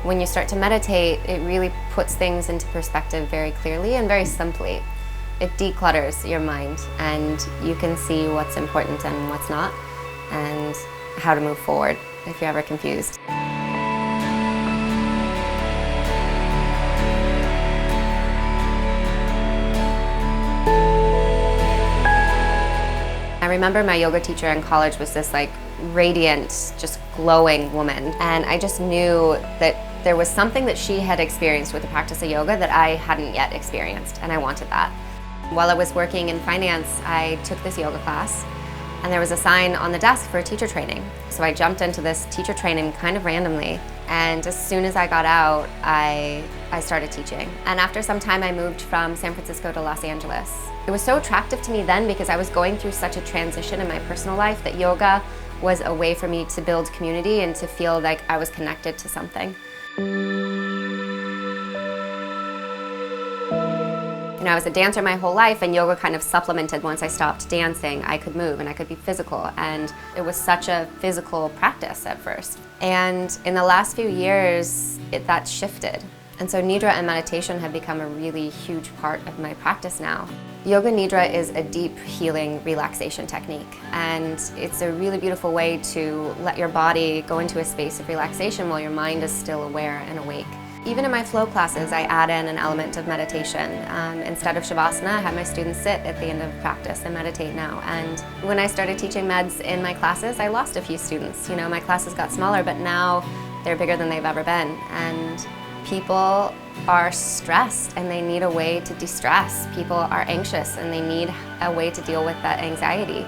When you start to meditate, it really puts things into perspective very clearly and very simply. It declutters your mind, and you can see what's important and what's not, and how to move forward if you're ever confused. I remember my yoga teacher in college was this radiant, just glowing woman, and I just knew that there was something that she had experienced with the practice of yoga that I hadn't yet experienced, and I wanted that. While I was working in finance, I took this yoga class, and there was a sign on the desk for teacher training. So I jumped into this teacher training kind of randomly, and as soon as I got out, I started teaching. And after some time, I moved from San Francisco to Los Angeles. It was so attractive to me then because I was going through such a transition in my personal life that yoga was a way for me to build community and to feel like I was connected to something. I was a dancer my whole life, and yoga kind of supplemented. Once I stopped dancing, I could move and I could be physical, and it was such a physical practice at first. And in the last few years, that shifted. And so Nidra and meditation have become a really huge part of my practice now. Yoga Nidra is a deep healing relaxation technique, and it's a really beautiful way to let your body go into a space of relaxation while your mind is still aware and awake. Even in my flow classes, I add in an element of meditation. Instead of Shavasana, I have my students sit at the end of practice and meditate now. And when I started teaching meds in my classes, I lost a few students. My classes got smaller, but now they're bigger than they've ever been. And people are stressed and they need a way to de-stress. People are anxious and they need a way to deal with that anxiety.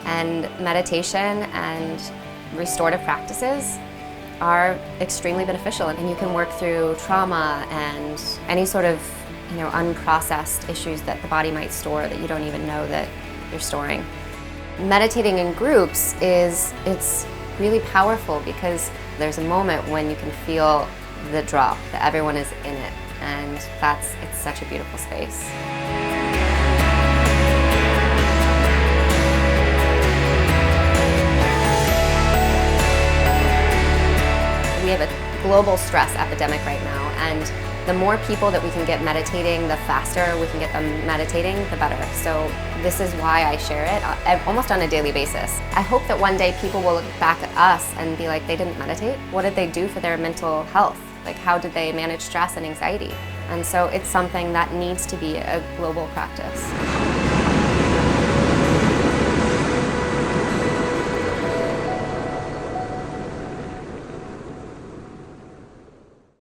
And meditation and restorative practices are extremely beneficial, and you can work through trauma and any sort of unprocessed issues that the body might store that you don't even know that you're storing. Meditating in groups it's really powerful because there's a moment when you can feel the drop, that everyone is in it, and it's such a beautiful space. We have a global stress epidemic right now, and the more people that we can get meditating, the faster we can get them meditating, the better. So this is why I share it almost on a daily basis. I hope that one day people will look back at us and be like, they didn't meditate? What did they do for their mental health? How did they manage stress and anxiety? And so it's something that needs to be a global practice.